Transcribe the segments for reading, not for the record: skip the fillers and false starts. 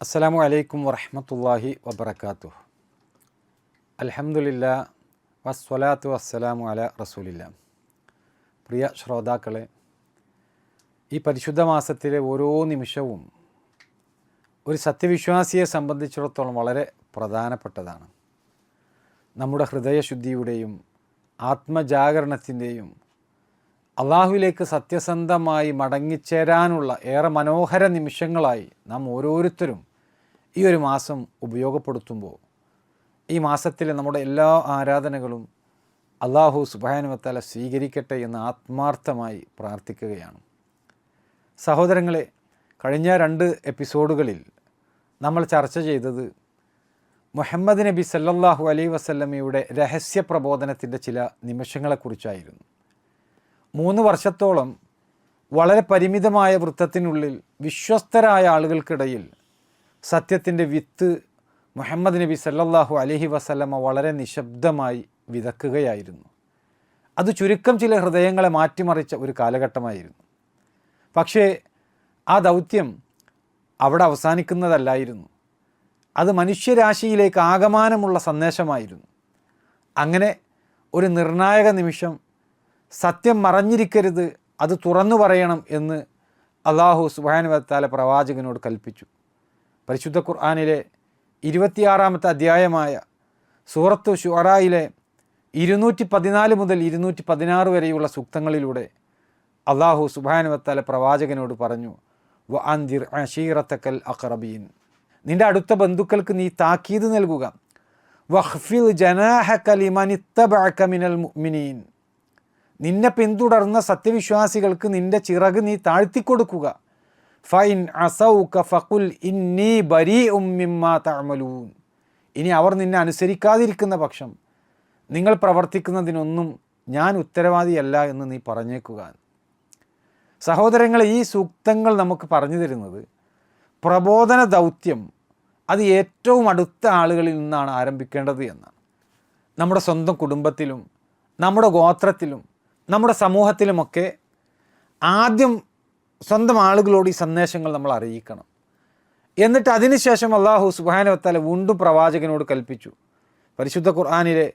അസ്സലാമു അലൈക്കും വറഹ്മത്തുള്ളാഹി വബറകാതുഹു. അൽഹംദുലില്ലാ വസ്സലാത്തു വസ്സലാമു അലാ റസൂലില്ലാ. പ്രിയ ശ്രോതാക്കളെ, ഈ പരിശുദ്ധ മാസത്തിലെ ഓരോ നിമിഷവും ഒരു സത്യവിശ്വാസിയെ സംബന്ധിച്ചിടത്തോളം വളരെ പ്രധാനപ്പെട്ടതാണ്. നമ്മുടെ ഹൃദയശുദ്ധിയുടെയും ആത്മജാഗരണത്തിൻ്റെയും അള്ളാഹുവിലേക്ക് സത്യസന്ധമായി മടങ്ങിച്ചേരാനുള്ള ഏറെ മനോഹര നിമിഷങ്ങളായി നാം ഓരോരുത്തരും ഈ ഒരു മാസം ഉപയോഗപ്പെടുത്തുമ്പോൾ ഈ മാസത്തിലെ നമ്മുടെ എല്ലാ ആരാധനകളും അള്ളാഹു സുബ്ഹാനഹു വ തആല സ്വീകരിക്കട്ടെ എന്ന് ആത്മാർത്ഥമായി പ്രാർത്ഥിക്കുകയാണ്. സഹോദരങ്ങളെ, കഴിഞ്ഞ 2 എപ്പിസോഡുകളിൽ നമ്മൾ ചർച്ച ചെയ്തത് മുഹമ്മദ് നബി സല്ലല്ലാഹു അലൈഹി വസല്ലമയുടെ രഹസ്യ പ്രബോധനത്തിൻ്റെ ചില നിമിഷങ്ങളെക്കുറിച്ചായിരുന്നു. 3 വർഷത്തോളം വളരെ പരിമിതമായ വൃത്തത്തിനുള്ളിൽ വിശ്വസ്തരായ ആളുകൾക്കിടയിൽ സത്യത്തിൻ്റെ വിത്ത് മുഹമ്മദ് നബി സല്ലല്ലാഹു അലൈഹി വസല്ലമ വളരെ നിശബ്ദമായി വിതക്കുകയായിരുന്നു. അത് ചുരുക്കം ചില ഹൃദയങ്ങളെ മാറ്റിമറിച്ച ഒരു കാലഘട്ടമായിരുന്നു. പക്ഷേ ആ ദൗത്യം അവിടെ അവസാനിക്കുന്നതല്ലായിരുന്നു. അത് മനുഷ്യരാശിയിലേക്ക് ആകമാനമുള്ള സന്ദേശമായിരുന്നു. അങ്ങനെ ഒരു നിർണായക നിമിഷം സത്യം മറഞ്ഞിരിക്കരുത്, അത് തുറന്നു പറയണം എന്ന് അള്ളാഹു സുബ്ഹാനഹു വ തആല പ്രവാചകനോട് കൽപ്പിച്ചു. പരിശുദ്ധ ഖുർആനിലെ 26-ാമത്തെ അധ്യായമായ സൂറത്തു ശുഅറായിലെ 214 മുതൽ 216 വരെയുള്ള സൂക്തങ്ങളിലൂടെ അള്ളാഹു സുബ്ഹാനഹു വ തആല പ്രവാചകനോട് പറഞ്ഞു, വ അൻദിർ അശീറത്തക്കൽ അഖറബീൻ, നിൻ്റെ അടുത്ത ബന്ധുക്കൾക്ക് നീ താക്കീത് നൽകുക. വഖ്ഫിദ് ജനാഹക ലിമനിത്തബഅക മിനൽ മുഅ്മിനീൻ, നിന്നെ പിന്തുടർന്ന സത്യവിശ്വാസികൾക്ക് നിൻ്റെ ചിറക് നീ താഴ്ത്തിക്കൊടുക്കുക. ഫൈൻ അസൗക ഫഖുൽ ഇന്നി ബരീഉം മിമ്മാ തഅമലൂൻ, ഇനി അവർ നിന്നെ അനുസരിക്കാതിരിക്കുന്ന പക്ഷം നിങ്ങൾ പ്രവർത്തിക്കുന്നതിനൊന്നും ഞാൻ ഉത്തരവാദിയല്ല എന്ന് നീ പറഞ്ഞേക്കുക. സഹോദരങ്ങളെ, ഈ സൂക്തങ്ങൾ നമുക്ക് പറഞ്ഞു തരുന്നത് പ്രബോധന ദൗത്യം അത് ഏറ്റവും അടുത്ത ആളുകളിൽ നിന്നാണ് ആരംഭിക്കേണ്ടത് എന്നാണ്. നമ്മുടെ സ്വന്തം കുടുംബത്തിലും നമ്മുടെ ഗോത്രത്തിലും നമ്മുടെ സമൂഹത്തിലുമൊക്കെ ആദ്യം സ്വന്തം ആളുകളോട് ഈ സന്ദേശങ്ങൾ നമ്മൾ അറിയിക്കണം. എന്നിട്ട് അതിനുശേഷം അള്ളാഹു സുബ്ഹാനഹു വ തആല വീണ്ടും പ്രവാചകനോട് കൽപ്പിച്ചു. പരിശുദ്ധ ഖുർആനിലെ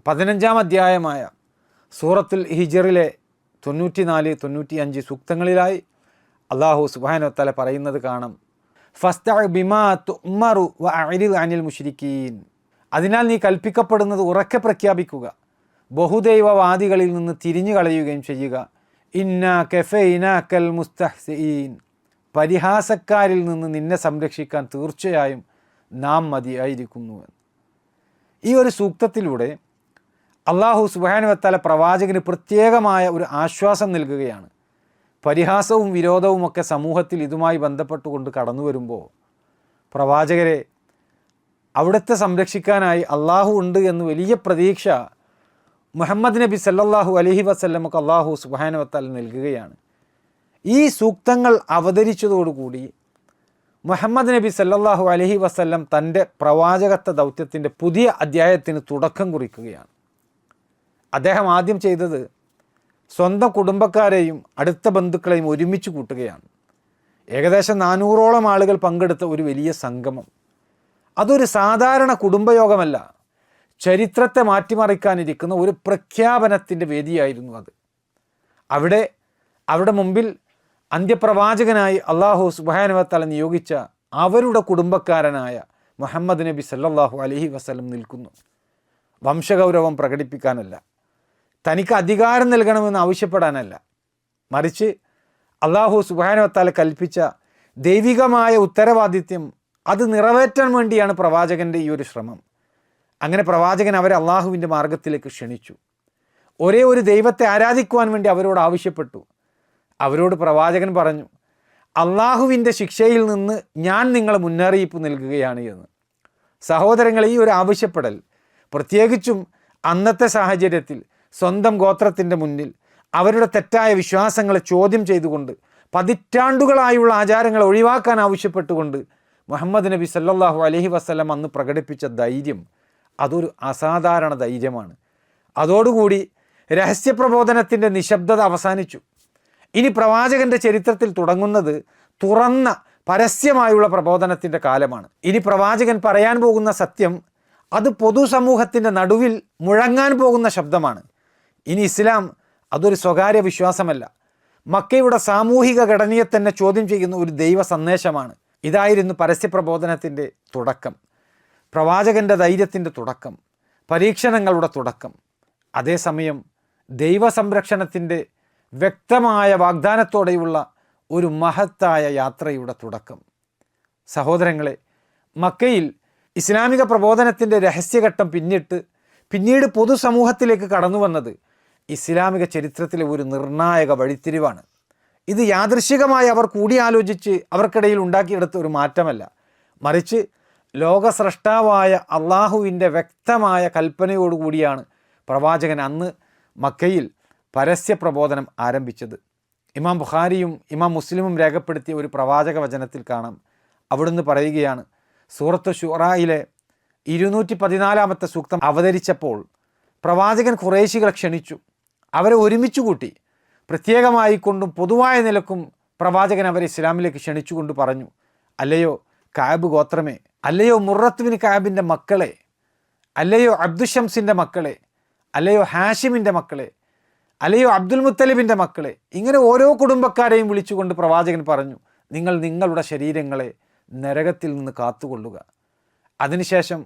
15-ാം അധ്യായമായ സൂറത്തുൽ ഹിജ്റിലെ 94-95 സൂക്തങ്ങളിലായി അള്ളാഹു സുബ്ഹാനഹു വ തആല പറയുന്നത് കാണാം, ഫസ്തഅ ബിമാ തുഅ്മറു വഅരിദ് അനിൽ മുശ്രിക്കീൻ, അതിനാൽ നീ കൽപ്പിക്കപ്പെടുന്നത് ഉറക്കെ പ്രഖ്യാപിക്കുക, ബഹുദൈവവാദികളിൽ നിന്ന് തിരിഞ്ഞു കളയുകയും ചെയ്യുക. ഇന്നാ കഫൈനാക്കൽ മുസ്തഹ്സിഈൻ, പരിഹാസക്കാരിൽ നിന്ന് നിന്നെ സംരക്ഷിക്കാൻ തീർച്ചയായും നാം മതിയായിരിക്കുന്നു. ഈ ഒരു സൂക്തത്തിലൂടെ അള്ളാഹു സുബ്ഹാനഹു വ തആല പ്രവാചകന് പ്രത്യേകമായ ഒരു ആശ്വാസം നൽകുകയാണ്. പരിഹാസവും വിരോധവുമൊക്കെ സമൂഹത്തിൽ ഇതുമായി ബന്ധപ്പെട്ടുകൊണ്ട് കടന്നു വരുമ്പോൾ പ്രവാചകരെ അവിടുത്തെ സംരക്ഷിക്കാനായി അള്ളാഹു ഉണ്ട് എന്ന് വലിയ പ്രതീക്ഷ മുഹമ്മദ് നബി സല്ലല്ലാഹു അലൈഹി വസല്ലമക്ക് അള്ളാഹു സുബ്ഹാനഹു വ തആല നൽകുകയാണ്. ഈ സൂക്തങ്ങൾ അവതരിച്ചതോടുകൂടി മുഹമ്മദ് നബി സല്ലല്ലാഹു അലൈഹി വസല്ലം തൻ്റെ പ്രവാചകത്വ ദൗത്യത്തിൻ്റെ പുതിയ അധ്യായത്തിന് തുടക്കം കുറിക്കുകയാണ്. അദ്ദേഹം ആദ്യം ചെയ്തത് സ്വന്തം കുടുംബക്കാരെയും അടുത്ത ബന്ധുക്കളെയും ഒരുമിച്ച് കൂട്ടുകയാണ്. ഏകദേശം 400ഓളം ആളുകൾ പങ്കെടുത്ത ഒരു വലിയ സംഗമം. അതൊരു സാധാരണ കുടുംബയോഗമല്ല, ചരിത്രത്തെ മാറ്റിമറിക്കാനിരിക്കുന്ന ഒരു പ്രഖ്യാപനത്തിൻ്റെ വേദിയായിരുന്നു അത്. അവിടെ മുമ്പിൽ അന്ത്യപ്രവാചകനായി അള്ളാഹു സുബ്ഹാനഹു വ തആല നിയോഗിച്ച അവരുടെ കുടുംബക്കാരനായ മുഹമ്മദ് നബി സല്ലല്ലാഹു അലൈഹി വസല്ലം നിൽക്കുന്നു. വംശഗൗരവം പ്രകടിപ്പിക്കാനല്ല, തനിക്ക് അധികാരം നൽകണമെന്ന് ആവശ്യപ്പെടാനല്ല, മറിച്ച് അള്ളാഹു സുബ്ഹാനഹു വ തആല കൽപ്പിച്ച ദൈവികമായ ഉത്തരവാദിത്യം അത് നിറവേറ്റാൻ വേണ്ടിയാണ് പ്രവാചകൻ്റെ ഈ ഒരു ശ്രമം. അങ്ങനെ പ്രവാചകൻ അവരെ അള്ളാഹുവിൻ്റെ മാർഗത്തിലേക്ക് ക്ഷണിച്ചു. ഒരേ ഒരു ദൈവത്തെ ആരാധിക്കുവാൻ വേണ്ടി അവരോട് ആവശ്യപ്പെട്ടു. അവരോട് പ്രവാചകൻ പറഞ്ഞു, അള്ളാഹുവിൻ്റെ ശിക്ഷയിൽ നിന്ന് ഞാൻ നിങ്ങളെ മുന്നറിയിപ്പ് നൽകുകയാണ് എന്ന്. സഹോദരങ്ങളെ, ഈ ഒരു ആവശ്യപ്പെടൽ പ്രത്യേകിച്ചും അന്നത്തെ സാഹചര്യത്തിൽ സ്വന്തം ഗോത്രത്തിൻ്റെ മുന്നിൽ അവരുടെ തെറ്റായ വിശ്വാസങ്ങളെ ചോദ്യം ചെയ്തുകൊണ്ട് പതിറ്റാണ്ടുകളായുള്ള ആചാരങ്ങൾ ഒഴിവാക്കാൻ ആവശ്യപ്പെട്ടുകൊണ്ട് മുഹമ്മദ് നബി സല്ലല്ലാഹു അലൈഹി വസല്ലം അന്ന് പ്രകടിപ്പിച്ച ധൈര്യം അതൊരു അസാധാരണ ധൈര്യമാണ്. അതോടുകൂടി രഹസ്യപ്രബോധനത്തിൻ്റെ നിശബ്ദത അവസാനിച്ചു. ഇനി പ്രവാചകൻ്റെ ചരിത്രത്തിൽ തുടങ്ങുന്നത് തുറന്ന പരസ്യമായുള്ള പ്രബോധനത്തിൻ്റെ കാലമാണ്. ഇനി പ്രവാചകൻ പറയാൻ പോകുന്ന സത്യം അത് പൊതുസമൂഹത്തിൻ്റെ നടുവിൽ മുഴങ്ങാൻ പോകുന്ന ശബ്ദമാണ്. ഇനി ഇസ്ലാം അതൊരു സ്വകാര്യ വിശ്വാസമല്ല, മക്കയുടെ സാമൂഹിക ഘടനയെ തന്നെ ചോദ്യം ചെയ്യുന്ന ഒരു ദൈവ സന്ദേശമാണ്. ഇതായിരുന്നു പരസ്യപ്രബോധനത്തിൻ്റെ തുടക്കം, പ്രവാചകൻ്റെ ധൈര്യത്തിൻ്റെ തുടക്കം, പരീക്ഷണങ്ങളുടെ തുടക്കം. അതേസമയം ദൈവസംരക്ഷണത്തിൻ്റെ വ്യക്തമായ വാഗ്ദാനത്തോടെയുള്ള ഒരു മഹത്തായ യാത്രയുടെ തുടക്കം. സഹോദരങ്ങളെ, മക്കയിൽ ഇസ്ലാമിക പ്രബോധനത്തിൻ്റെ രഹസ്യഘട്ടം പിന്നീട് പൊതുസമൂഹത്തിലേക്ക് കടന്നു വന്നത് ഇസ്ലാമിക ചരിത്രത്തിലെ ഒരു നിർണായക വഴിത്തിരിവാണ്. ഇത് യാദൃശ്ചികമായി അവർ കൂടിയാലോചിച്ച് അവർക്കിടയിൽ ഉണ്ടാക്കിയെടുത്ത ഒരു മാറ്റമല്ല, മറിച്ച് ലോകസ്രഷ്ടാവായ അള്ളാഹുവിൻ്റെ വ്യക്തമായ കൽപ്പനയോടുകൂടിയാണ് പ്രവാചകൻ അന്ന് മക്കയിൽ പരസ്യ പ്രബോധനം ആരംഭിച്ചത്. ഇമാം ബുഖാരിയും ഇമാം മുസ്ലിമും രേഖപ്പെടുത്തിയ ഒരു പ്രവാചക വചനത്തിൽ കാണാം, അവിടുന്ന് പറയുകയാണ്, സൂറത്ത് ശുറായിലെ 214 സൂക്തം അവതരിച്ചപ്പോൾ പ്രവാചകൻ ഖുറൈശികളെ ക്ഷണിച്ചു, അവരെ ഒരുമിച്ച് കൂട്ടി. പ്രത്യേകമായി കൊണ്ടും പൊതുവായ നിലക്കും പ്രവാചകൻ അവരെ ഇസ്ലാമിലേക്ക് ക്ഷണിച്ചുകൊണ്ട് പറഞ്ഞു, അല്ലയോ കഅബ് ഗോത്രമേ, അല്ലയോ മുറത്ത് ബിൻ കഅബിൻ്റെ മക്കളെ, അല്ലയോ അബ്ദുഷംസിൻ്റെ മക്കളെ, അല്ലയോ ഹാഷിമിൻ്റെ മക്കളെ, അല്ലയോ അബ്ദുൽ മുത്തലിബിൻ്റെ മക്കളെ. ഇങ്ങനെ ഓരോ കുടുംബക്കാരെയും വിളിച്ചുകൊണ്ട് പ്രവാചകൻ പറഞ്ഞു, നിങ്ങൾ നിങ്ങളുടെ ശരീരങ്ങളെ നരകത്തിൽ നിന്ന് കാത്തുകൊള്ളുക. അതിനുശേഷം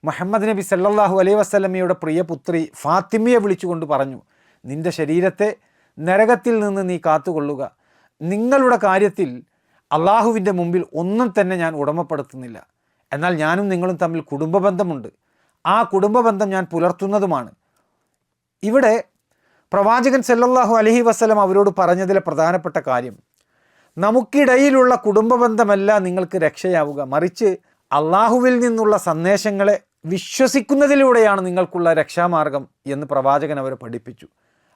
മുഹമ്മദ് നബി സല്ലല്ലാഹു അലൈഹി വസല്ലമയുടെ പ്രിയ പുത്രി ഫാത്തിമയെ വിളിച്ചുകൊണ്ട് പറഞ്ഞു, നിൻ്റെ ശരീരത്തെ നരകത്തിൽ നിന്ന് നീ കാത്തുകൊള്ളുക. നിങ്ങളുടെ കാര്യത്തിൽ അള്ളാഹുവിൻ്റെ മുമ്പിൽ ഒന്നും തന്നെ ഞാൻ ഉടമപ്പെടുത്തുന്നില്ല, എന്നാൽ ഞാനും നിങ്ങളും തമ്മിൽ കുടുംബബന്ധമുണ്ട്, ആ കുടുംബബന്ധം ഞാൻ പുലർത്തുന്നതുമാണ്. ഇവിടെ പ്രവാചകൻ സല്ലല്ലാഹു അലൈഹി വസല്ലം അവരോട് പറഞ്ഞതിലെ പ്രധാനപ്പെട്ട കാര്യം, നമുക്കിടയിലുള്ള കുടുംബബന്ധമല്ല നിങ്ങൾക്ക് രക്ഷയാവുക, മറിച്ച് അള്ളാഹുവിൽ നിന്നുള്ള സന്ദേശങ്ങളെ വിശ്വസിക്കുന്നതിലൂടെയാണ് നിങ്ങൾക്കുള്ള രക്ഷാമാർഗം എന്ന് പ്രവാചകൻ അവരെ പഠിപ്പിച്ചു.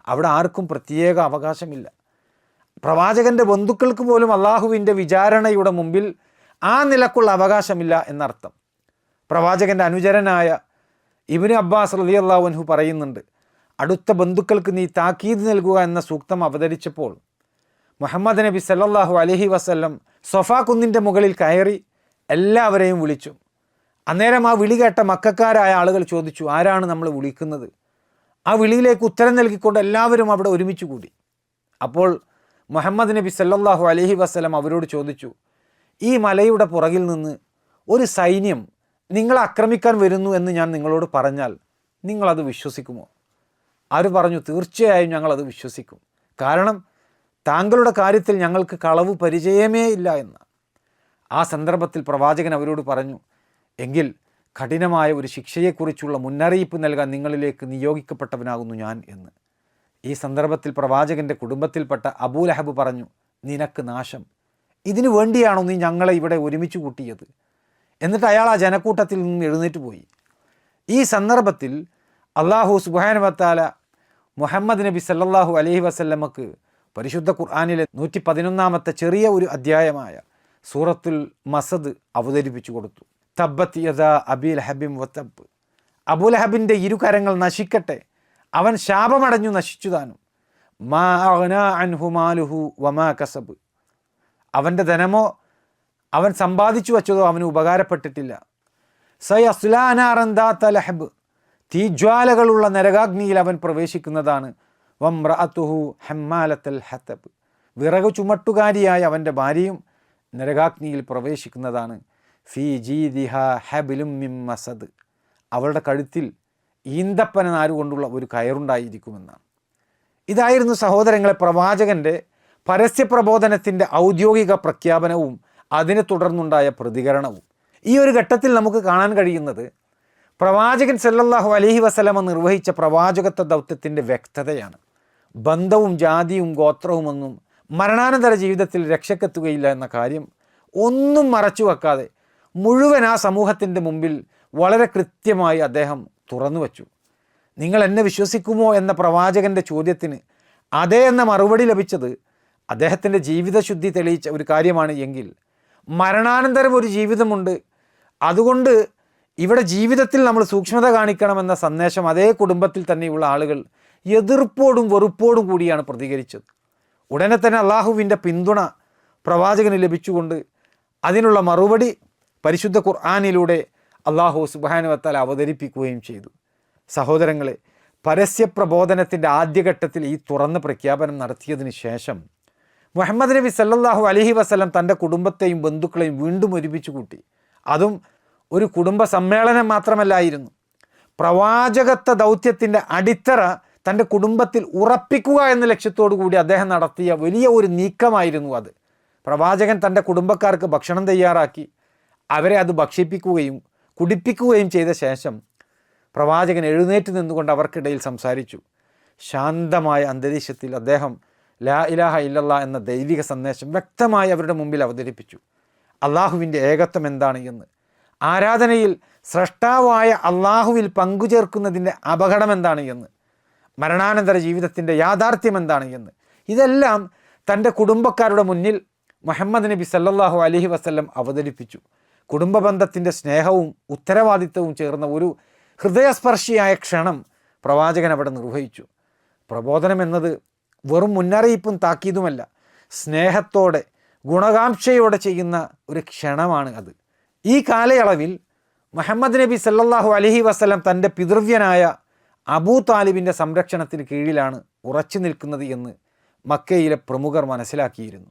അവിടെ ആർക്കും പ്രത്യേക അവകാശമില്ല. പ്രവാചകൻ്റെ ബന്ധുക്കൾക്ക് പോലും അള്ളാഹുവിൻ്റെ വിചാരണയുടെ മുമ്പിൽ ആ നിലക്കുള്ള അവകാശമില്ല എന്നർത്ഥം. പ്രവാചകൻ്റെ അനുചരനായ ഇബ്നു അബ്ബാസ് റളിയല്ലാഹു അൻഹു പറയുന്നുണ്ട്, അടുത്ത ബന്ധുക്കൾക്ക് നീ താക്കീത് നൽകുക എന്ന സൂക്തം അവതരിച്ചപ്പോൾ മുഹമ്മദ് നബി സല്ലല്ലാഹു അലൈഹി വസല്ലം സൊഫാ കുന്നിൻ്റെ മുകളിൽ കയറി എല്ലാവരെയും വിളിച്ചു. അന്നേരം ആ വിളി കേട്ട മക്കക്കാരായ ആളുകൾ ചോദിച്ചു, ആരാണ് നമ്മൾ വിളിക്കുന്നത്? ആ വിളിയിലേക്ക് ഉത്തരം നൽകിക്കൊണ്ട് എല്ലാവരും അവിടെ ഒരുമിച്ച് കൂടി. അപ്പോൾ മുഹമ്മദ് നബി സല്ലല്ലാഹു അലൈഹി വസല്ലം അവരോട് ചോദിച്ചു, ഈ മലയുടെ പുറകിൽ നിന്ന് ഒരു സൈന്യം നിങ്ങളെ ആക്രമിക്കാൻ വരുന്നു എന്ന് ഞാൻ നിങ്ങളോട് പറഞ്ഞാൽ നിങ്ങളത് വിശ്വസിക്കുമോ? ആര് പറഞ്ഞു, തീർച്ചയായും ഞങ്ങളത് വിശ്വസിക്കും, കാരണം താങ്കളുടെ കാര്യത്തിൽ ഞങ്ങൾക്ക് കളവ് പരിചയമേ ഇല്ല എന്ന്. ആ സന്ദർഭത്തിൽ പ്രവാചകൻ അവരോട് പറഞ്ഞു, എങ്കിൽ കഠിനമായ ഒരു ശിക്ഷയെക്കുറിച്ചുള്ള മുന്നറിയിപ്പ് നൽകാൻ നിങ്ങളിലേക്ക് നിയോഗിക്കപ്പെട്ടവനാകുന്നു ഞാൻ എന്ന്. ഈ സന്ദർഭത്തിൽ പ്രവാചകൻ്റെ കുടുംബത്തിൽപ്പെട്ട അബൂ ലഹബ് പറഞ്ഞു, നിനക്ക് നാശം, ഇതിനു വേണ്ടിയാണോ നീ ഞങ്ങളെ ഇവിടെ ഒരുമിച്ച് കൂട്ടിയത്? എന്നിട്ട് അയാൾ ആ ജനക്കൂട്ടത്തിൽ നിന്ന് എഴുന്നേറ്റ് പോയി. ഈ സന്ദർഭത്തിൽ അള്ളാഹു സുബ്ഹാനഹു വ തആല മുഹമ്മദ് നബി സല്ലല്ലാഹു അലൈഹി വസല്ലമക്ക് പരിശുദ്ധ ഖുർആനിലെ 111 ചെറിയ ഒരു അധ്യായമായ സൂറത്തുൽ മസദ് അവതരിപ്പിച്ചു കൊടുത്തു. തബ്ബത് യദാ അബീ ലഹബിൻ വതബ്, അബൂ ലഹബിൻ്റെ ഇരുകരങ്ങൾ നശിക്കട്ടെ, അവൻ ശാപമടഞ്ഞു നശിച്ചു താനും. മാ അഗ്നാ അൻഹു മാലുഹു വമാ കസബ്, അവൻ്റെ ധനമോ അവൻ സമ്പാദിച്ചു വച്ചതോ അവന് ഉപകാരപ്പെട്ടിട്ടില്ല. സയസ്ലാ നാറൻ ദാത ലഹബ്, തീജ്വാലകളുള്ള നരകാഗ്നിയിൽ അവൻ പ്രവേശിക്കുന്നതാണ്. വംറഅതുഹു ഹമ്മാലത്തുൽ ഹതബ്, വിറകു ചുമട്ടുകാരിയായ അവൻ്റെ ഭാര്യയും നരകാഗ്നിയിൽ പ്രവേശിക്കുന്നതാണ്. ഫീ ജീദിഹാ ഹബ്ലും മിൻ മസദ്, അവളുടെ കഴുത്തിൽ ഈന്തപ്പന നാരുകൊണ്ടുള്ള ഒരു കയറുണ്ടായിരിക്കുമെന്നാണ്. ഇതായിരുന്നു സഹോദരങ്ങളെ പ്രവാചകൻ്റെ പരസ്യപ്രബോധനത്തിൻ്റെ ഔദ്യോഗിക പ്രഖ്യാപനവും അതിനെ തുടർന്നുണ്ടായ പ്രതികരണവും. ഈ ഒരു ഘട്ടത്തിൽ നമുക്ക് കാണാൻ കഴിയുന്നത് പ്രവാചകൻ സല്ലല്ലാഹു അലൈഹി വസല്ലമ നിർവഹിച്ച പ്രവാചകത്വ ദൗത്യത്തിൻ്റെ വ്യക്തതയാണ്. ബന്ധവും ജാതിയും ഗോത്രവുമൊന്നും മരണാനന്തര ജീവിതത്തിൽ രക്ഷക്കെത്തുകയില്ല എന്ന കാര്യം ഒന്നും മറച്ചു വെക്കാതെ മുഴുവൻ ആ സമൂഹത്തിൻ്റെ മുമ്പിൽ വളരെ കൃത്യമായി അദ്ദേഹം തുറന്നു വച്ചു. നിങ്ങൾ എന്നെ വിശ്വസിക്കുമോ എന്ന പ്രവാചകൻ്റെ ചോദ്യത്തിന് അതേ എന്ന മറുപടി ലഭിച്ചത് അദ്ദേഹത്തിൻ്റെ ജീവിതശുദ്ധി തെളിയിച്ച ഒരു കാര്യമാണ്. എങ്കിൽ മരണാനന്തരം ഒരു ജീവിതമുണ്ട്, അതുകൊണ്ട് ഇവിടെ ജീവിതത്തിൽ നമ്മൾ സൂക്ഷ്മത കാണിക്കണമെന്ന സന്ദേശം അതേ കുടുംബത്തിൽ തന്നെയുള്ള ആളുകൾ എതിർപ്പോടും വെറുപ്പോടും കൂടിയാണ് പ്രതികരിച്ചത്. ഉടനെ തന്നെ അള്ളാഹുവിൻ്റെ പിന്തുണ പ്രവാചകന് ലഭിച്ചുകൊണ്ട് അതിനുള്ള മറുപടി പരിശുദ്ധ ഖുർആനിലൂടെ അല്ലാഹു സുബ്ഹാനഹു വ തആല അവതരിപ്പിക്കുകയും ചെയ്തു. സഹോദരങ്ങളെ, പരസ്യപ്രബോധനത്തിൻ്റെ ആദ്യഘട്ടത്തിൽ ഈ തുറന്ന പ്രഖ്യാപനം നടത്തിയതിന് ശേഷം മുഹമ്മദ് നബി സല്ലല്ലാഹു അലൈഹി വസല്ലം തൻ്റെ കുടുംബത്തെയും ബന്ധുക്കളെയും വീണ്ടും ഒരുമിച്ച് കൂട്ടി. അതും ഒരു കുടുംബ സമ്മേളനം മാത്രമല്ലായിരുന്നു. പ്രവാചകത്വ ദൗത്യത്തിൻ്റെ അടിത്തറ തൻ്റെ കുടുംബത്തിൽ ഉറപ്പിക്കുക എന്ന ലക്ഷ്യത്തോടു കൂടി അദ്ദേഹം നടത്തിയ വലിയ ഒരു നീക്കമായിരുന്നു അത്. പ്രവാചകൻ തൻ്റെ കുടുംബക്കാർക്ക് ഭക്ഷണം തയ്യാറാക്കി അവരെ അത് ഭക്ഷിപ്പിക്കുകയും കുടിപ്പിക്കുകയും ചെയ്ത ശേഷം പ്രവാചകൻ എഴുന്നേറ്റ് നിന്നുകൊണ്ട് അവർക്കിടയിൽ സംസാരിച്ചു. ശാന്തമായ അന്തരീക്ഷത്തിൽ അദ്ദേഹം ലാ ഇലാഹ ഇല്ലല്ലാ എന്ന ദൈവിക സന്ദേശം വ്യക്തമായി അവരുടെ മുമ്പിൽ അവതരിപ്പിച്ചു. അള്ളാഹുവിൻ്റെ ഏകത്വം എന്താണ് എന്ന്, ആരാധനയിൽ സ്രഷ്ടാവായ അള്ളാഹുവിൽ പങ്കുചേർക്കുന്നതിൻ്റെ അപകടം എന്താണ് എന്ന്, മരണാനന്തര ജീവിതത്തിൻ്റെ യാഥാർത്ഥ്യം എന്താണ് എന്ന്, ഇതെല്ലാം തൻ്റെ കുടുംബക്കാരുടെ മുന്നിൽ മുഹമ്മദ് നബി സല്ലല്ലാഹു അലൈഹി വസല്ലം അവതരിപ്പിച്ചു. കുടുംബബന്ധത്തിൻ്റെ സ്നേഹവും ഉത്തരവാദിത്വവും ചേർന്ന ഒരു ഹൃദയസ്പർശിയായ ക്ഷണം പ്രവാചകൻ അവിടെ നിർവഹിച്ചു. പ്രബോധനം എന്നത് വെറും മുന്നറിയിപ്പും താക്കീതുമല്ല, സ്നേഹത്തോടെ ഗുണകാംക്ഷയോടെ ചെയ്യുന്ന ഒരു ക്ഷണമാണ് അത്. ഈ കാലയളവിൽ മുഹമ്മദ് നബി സല്ലല്ലാഹു അലൈഹി വസല്ലം തൻ്റെ പിതൃവ്യനായ അബൂ താലിബിൻ്റെ സംരക്ഷണത്തിന് കീഴിലാണ് ഉറച്ചു നിൽക്കുന്നത് എന്ന് മക്കയിലെ പ്രമുഖർ മനസ്സിലാക്കിയിരുന്നു.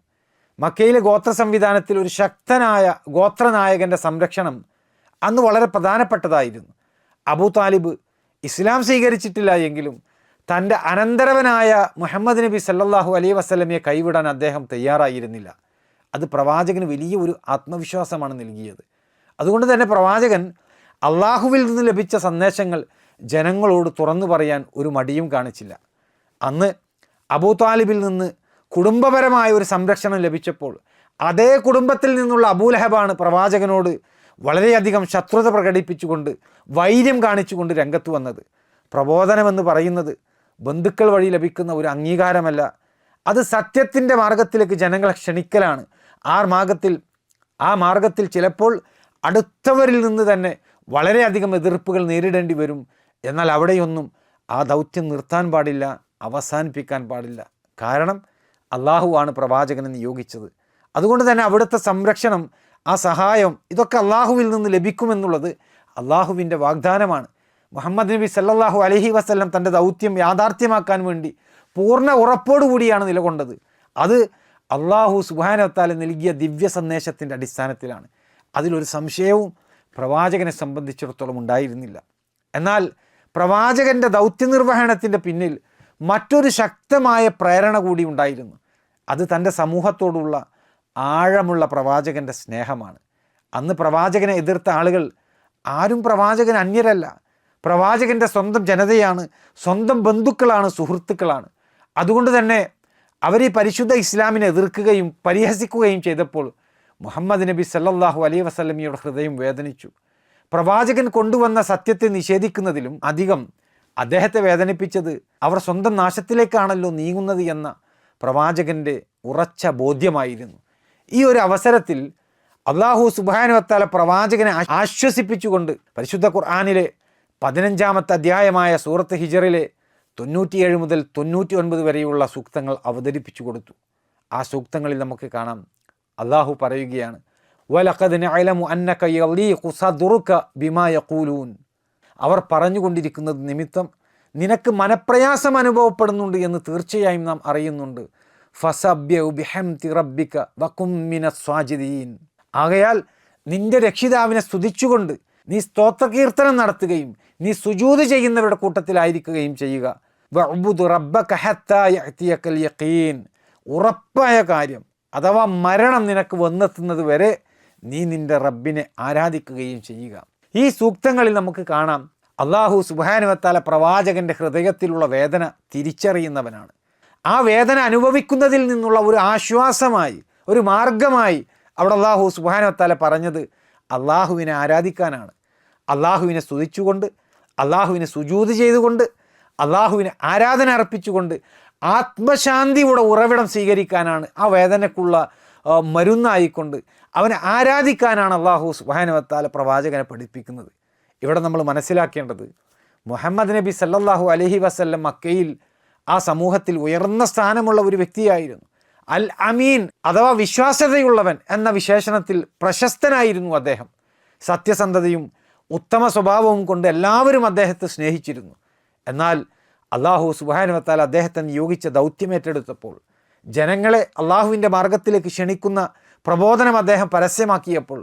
മക്കയിലെ ഗോത്ര സംവിധാനത്തിൽ ഒരു ശക്തനായ ഗോത്രനായകൻ്റെ സംരക്ഷണം അന്ന് വളരെ പ്രധാനപ്പെട്ടതായിരുന്നു. അബൂ താലിബ് ഇസ്ലാം സ്വീകരിച്ചിട്ടില്ല എങ്കിലും തൻ്റെ അനന്തരവനായ മുഹമ്മദ് നബി സല്ലല്ലാഹു അലൈഹി വസല്ലമയെ കൈവിടാൻ അദ്ദേഹം തയ്യാറായിരുന്നില്ല. അത് പ്രവാചകന് വലിയ ഒരു ആത്മവിശ്വാസമാണ് നൽകിയത്. അതുകൊണ്ട് തന്നെ പ്രവാചകൻ അള്ളാഹുവിൽ നിന്ന് ലഭിച്ച സന്ദേശങ്ങൾ ജനങ്ങളോട് തുറന്നു പറയാൻ ഒരു മടിയും കാണിച്ചില്ല. അന്ന് അബൂ താലിബിൽ നിന്ന് കുടുംബപരമായ ഒരു സംരക്ഷണം ലഭിച്ചപ്പോൾ അതേ കുടുംബത്തിൽ നിന്നുള്ള അബൂലഹബാണ് പ്രവാചകനോട് വളരെയധികം ശത്രുത പ്രകടിപ്പിച്ചുകൊണ്ട് വൈര്യം കാണിച്ചുകൊണ്ട് രംഗത്ത് വന്നത്. പ്രബോധനമെന്ന് പറയുന്നത് ബന്ധുക്കൾ വഴി ലഭിക്കുന്ന ഒരു അംഗീകാരമല്ല, അത് സത്യത്തിൻ്റെ മാർഗത്തിലേക്ക് ജനങ്ങളെ ക്ഷണിക്കലാണ്. ആ മാർഗത്തിൽ ചിലപ്പോൾ അടുത്തവരിൽ നിന്ന് തന്നെ വളരെയധികം എതിർപ്പുകൾ നേരിടേണ്ടി വരും. എന്നാൽ അവിടെയൊന്നും ആ ദൗത്യം നിർത്താൻ പാടില്ല, അവസാനിപ്പിക്കാൻ പാടില്ല. കാരണം അള്ളാഹുവാണ് പ്രവാചകനെ നിയോഗിച്ചത്. അതുകൊണ്ട് തന്നെ അവിടുത്തെ സംരക്ഷണം, ആ സഹായം, ഇതൊക്കെ അള്ളാഹുവിൽ നിന്ന് ലഭിക്കുമെന്നുള്ളത് അള്ളാഹുവിൻ്റെ വാഗ്ദാനമാണ്. മുഹമ്മദ് നബി സല്ലല്ലാഹു അലൈഹി വസല്ലം തൻ്റെ ദൗത്യം യാഥാർത്ഥ്യമാക്കാൻ വേണ്ടി പൂർണ്ണ ഉറപ്പോടുകൂടിയാണ് നിലകൊണ്ടത്. അത് അള്ളാഹു സുബ്ഹാനഹു വ തആല നൽകിയ ദിവ്യ സന്ദേശത്തിൻ്റെ അടിസ്ഥാനത്തിലാണ്. അതിലൊരു സംശയവും പ്രവാചകനെ സംബന്ധിച്ചിടത്തോളം ഉണ്ടായിരുന്നില്ല. എന്നാൽ പ്രവാചകൻ്റെ ദൗത്യനിർവഹണത്തിൻ്റെ പിന്നിൽ മറ്റൊരു ശക്തമായ പ്രേരണ കൂടി ഉണ്ടായിരുന്നു. അത് തൻ്റെ സമൂഹത്തോടുള്ള ആഴമുള്ള പ്രവാചകൻ്റെ സ്നേഹമാണ്. അന്ന് പ്രവാചകനെ എതിർത്ത ആളുകൾ ആരും പ്രവാചകൻ അന്യരല്ല, പ്രവാചകൻ്റെ സ്വന്തം ജനതയാണ്, സ്വന്തം ബന്ധുക്കളാണ്, സുഹൃത്തുക്കളാണ്. അതുകൊണ്ട് തന്നെ അവർ ഈ പരിശുദ്ധ ഇസ്ലാമിനെ എതിർക്കുകയും പരിഹസിക്കുകയും ചെയ്തപ്പോൾ മുഹമ്മദ് നബി സല്ലല്ലാഹു അലൈഹി വസല്ലമയുടെ ഹൃദയം വേദനിച്ചു. പ്രവാചകൻ കൊണ്ടുവന്ന സത്യത്തെ നിഷേധിക്കുന്നതിലും അധികം അദ്ദേഹത്തെ വേദനിപ്പിച്ചത് അവർ സ്വന്തം നാശത്തിലേക്കാണല്ലോ നീങ്ങുന്നത് എന്ന പ്രവാചകൻ്റെ ഉറച്ച ബോധ്യമായിരുന്നു. ഈ ഒരു അവസരത്തിൽ അല്ലാഹു സുബ്ഹാനഹു വ തആല പ്രവാചകനെ ആശ്വസിപ്പിച്ചുകൊണ്ട് പരിശുദ്ധ ഖുർആനിലെ 15-ാമത്തെ അധ്യായമായ സൂറത്ത് ഹിജറിലെ 97 മുതൽ 99 വരെയുള്ള സൂക്തങ്ങൾ അവതരിപ്പിച്ചു കൊടുത്തു. ആ സൂക്തങ്ങളിൽ നമുക്ക് കാണാം, അള്ളാഹു പറയുകയാണ്, വലഖദ് നഅലമു അന്നക യളീഖു സദ്റുക ബിമാ യഖൂലൂൻ. അവർ പറഞ്ഞുകൊണ്ടിരിക്കുന്നത് നിമിത്തം നിനക്ക് മനപ്രയാസം അനുഭവപ്പെടുന്നുണ്ട് എന്ന് തീർച്ചയായും നാം അറിയുന്നുണ്ട്. ഫസബ്ബിഹു ബിഹംദി റബ്ബിക വകും മിനസ് സാജിദീൻ. ആകയാൽ നിന്റെ രക്ഷിതാവിനെ സ്തുതിച്ചുകൊണ്ട് നീ സ്തോത്രകീർത്തനം നടത്തുകയും നീ സുജൂദ് ചെയ്യുന്നവരുടെ കൂട്ടത്തിലായിരിക്കുകയും ചെയ്യുക. വഅ്ബുദ് റബ്ബക ഹത്താ യഅതിയകൽ യഖീൻ. ഉറപ്പായ കാര്യം അഥവാ മരണം നിനക്ക് വന്നെത്തുന്നത് വരെ നീ നിന്റെ റബ്ബിനെ ആരാധിക്കുകയും ചെയ്യുക. ഈ സൂക്തങ്ങളിൽ നമുക്ക് കാണാം, അല്ലാഹു സുബ്ഹാനഹു വ തആല പ്രവാചകൻ്റെ ഹൃദയത്തിലുള്ള വേദന തിരിച്ചറിയുന്നവനാണ്. ആ വേദന അനുഭവിക്കുന്നതിൽ നിന്നുള്ള ഒരു ആശ്വാസമായി, ഒരു മാർഗമായി അവിടെ അല്ലാഹു സുബ്ഹാനഹു വ തആല പറഞ്ഞത് അള്ളാഹുവിനെ ആരാധിക്കാനാണ്. അള്ളാഹുവിനെ സ്തുതിച്ചുകൊണ്ട്, അള്ളാഹുവിനെ സുജൂദ് ചെയ്തുകൊണ്ട്, അള്ളാഹുവിനെ ആരാധന അർപ്പിച്ചുകൊണ്ട് ആത്മശാന്തിയുടെ ഉറവിടം സ്വീകരിക്കാനാണ്. ആ വേദനയ്ക്കുള്ള മരുന്നായിക്കൊണ്ട് അവനെ ആരാധിക്കാനാണ് അല്ലാഹു സുബ്ഹാനഹു വ തആല പ്രവാചകനെ പഠിപ്പിക്കുന്നത്. ഇവിടെ നമ്മൾ മനസ്സിലാക്കേണ്ടത്, മുഹമ്മദ് നബി സല്ലല്ലാഹു അലൈഹി വസല്ലം മക്കയിൽ ആ സമൂഹത്തിൽ ഉയർന്ന സ്ഥാനമുള്ള ഒരു വ്യക്തിയായിരുന്നു. അൽ അമീൻ അഥവാ വിശ്വാസ്യതയുള്ളവൻ എന്ന വിശേഷണത്തിൽ പ്രശസ്തനായിരുന്നു അദ്ദേഹം. സത്യസന്ധതയും ഉത്തമ സ്വഭാവവും കൊണ്ട് എല്ലാവരും അദ്ദേഹത്തെ സ്നേഹിച്ചിരുന്നു. എന്നാൽ അള്ളാഹു സുബ്ഹാനഹു വ തആല അദ്ദേഹത്തെ നിയോഗിച്ച ദൗത്യമേറ്റെടുത്തപ്പോൾ, ജനങ്ങളെ അള്ളാഹുവിൻ്റെ മാർഗത്തിലേക്ക് ക്ഷണിക്കുന്ന പ്രബോധനം അദ്ദേഹം പരസ്യമാക്കിയപ്പോൾ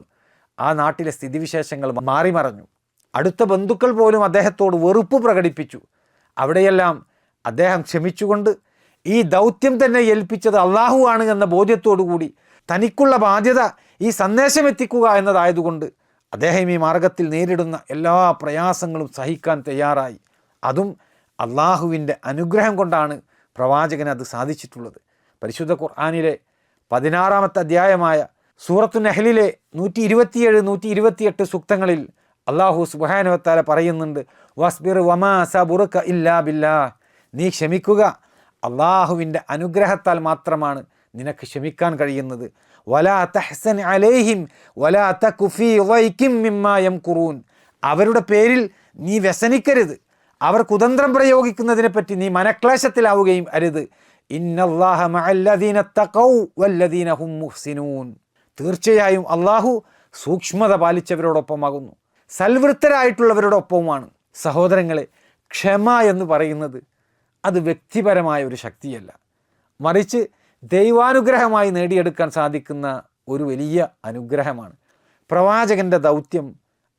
ആ നാട്ടിലെ സ്ഥിതിവിശേഷങ്ങൾ മാറിമറഞ്ഞു. അടുത്ത ബന്ധുക്കൾ പോലും അദ്ദേഹത്തോട് വെറുപ്പ് പ്രകടിപ്പിച്ചു. അവിടെയെല്ലാം അദ്ദേഹം ക്ഷമിച്ചുകൊണ്ട് ഈ ദൗത്യം തന്നെ ഏൽപ്പിച്ചത് അള്ളാഹു ആണ് എന്ന ബോധ്യത്തോടു കൂടി തനിക്കുള്ള ബാധ്യത ഈ സന്ദേശം എത്തിക്കുക എന്നതായതുകൊണ്ട് അദ്ദേഹം ഈ മാർഗത്തിൽ നേരിടുന്ന എല്ലാ പ്രയാസങ്ങളും സഹിക്കാൻ തയ്യാറായി. അതും അള്ളാഹുവിൻ്റെ അനുഗ്രഹം കൊണ്ടാണ് പ്രവാചകന് അത് സാധിച്ചിട്ടുള്ളത്. പരിശുദ്ധ ഖുർആനിലെ 16-ാമത്തെ അധ്യായമായ സൂറത്തു നഹ്ലിലെ 127, 128 സൂക്തങ്ങളിൽ അള്ളാഹു സുബ്ഹാനഹു വ തആല പറയുന്നുണ്ട്, വസ്ബിർ വമാ സബുറുക ഇല്ലാ ബില്ലാഹ്, നീ ക്ഷമിക്കുക, അള്ളാഹുവിൻ്റെ അനുഗ്രഹത്താൽ മാത്രമാണ് നിനക്ക് ക്ഷമിക്കാൻ കഴിയുന്നത്. വലാ തഹ്സൻ അലൈഹിം വലാ തകു ഫീ ളൈകിം മിമ്മാ യംകുറൂൻ, അവരുടെ പേരിൽ നീ വ്യസനിക്കരുത്, അവർ കുതന്ത്രം പ്രയോഗിക്കുന്നതിനെപ്പറ്റി നീ മനക്ലേശത്തിലാവുകയും അരുത്. ഇന്നല്ലാഹ മഅല്ലദീന തഖൗ വല്ലദീന ഹും മുഹ്സിനൂൻ, തീർച്ചയായും അള്ളാഹു സൂക്ഷ്മത പാലിച്ചവരോടൊപ്പമാകുന്നു, സൽവൃത്തരായിട്ടുള്ളവരോടൊപ്പവുമാണ്. സഹോദരങ്ങളെ, ക്ഷമ എന്ന് പറയുന്നത് അത് വ്യക്തിപരമായ ഒരു ശക്തിയല്ല, മറിച്ച് ദൈവാനുഗ്രഹമായി നേടിയെടുക്കാൻ സാധിക്കുന്ന ഒരു വലിയ അനുഗ്രഹമാണ്. പ്രവാചകൻ്റെ ദൗത്യം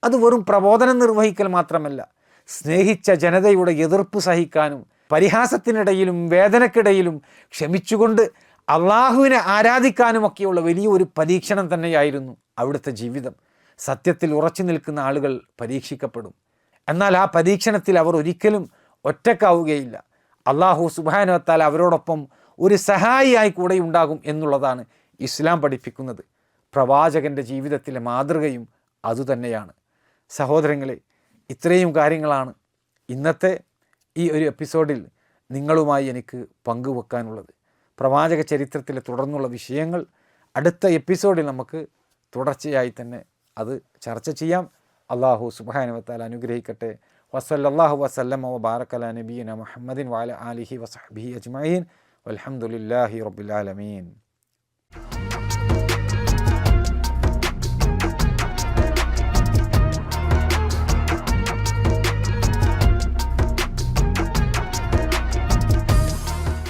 അത് വെറും പ്രബോധനം നിർവഹിക്കൽ മാത്രമല്ല, സ്നേഹിച്ച ജനതയുടെ എതിർപ്പ് സഹിക്കാനും പരിഹാസത്തിനിടയിലും വേദനക്കിടയിലും ക്ഷമിച്ചുകൊണ്ട് അള്ളാഹുവിനെ ആരാധിക്കാനുമൊക്കെയുള്ള വലിയൊരു പരീക്ഷണം തന്നെയായിരുന്നു അവിടുത്തെ ജീവിതം. സത്യത്തിൽ ഉറച്ചു നിൽക്കുന്ന ആളുകൾ പരീക്ഷിക്കപ്പെടും. എന്നാൽ ആ പരീക്ഷണത്തിൽ അവർ ഒരിക്കലും ഒറ്റക്കാവുകയില്ല. അള്ളാഹു സുബ്ഹാനഹു വ തആല അവരോടൊപ്പം ഒരു സഹായിയായി കൂടെ ഉണ്ടാകും എന്നുള്ളതാണ് ഇസ്ലാം പഠിപ്പിക്കുന്നത്. പ്രവാചകൻ്റെ ജീവിതത്തിലെ മാതൃകയും അതുതന്നെയാണ്. സഹോദരങ്ങളെ, ഇത്രയും കാര്യങ്ങളാണ് ഇന്നത്തെ ഈ ഒരു എപ്പിസോഡിൽ നിങ്ങളുമായി എനിക്ക് പങ്കുവെക്കാനുള്ളത്. പ്രവാചക ചരിത്രത്തിലെ തുടർന്നുള്ള വിഷയങ്ങൾ അടുത്ത എപ്പിസോഡിൽ നമുക്ക് തുടർച്ചയായി തന്നെ അത് ചർച്ച ചെയ്യാം. അള്ളാഹു സുബ്ഹാനഹു വ തആല അനുഗ്രഹിക്കട്ടെ. വസല്ലല്ലാഹു വസല്ലമ വബാറക അലാ നബിയിന മുഹമ്മദിൻ വഅലാ ആലിഹി വസഹ്ബിഹി അജ്മഈൻ വൽഹംദുലില്ലാഹി റബ്ബിൽ ആലമീൻ.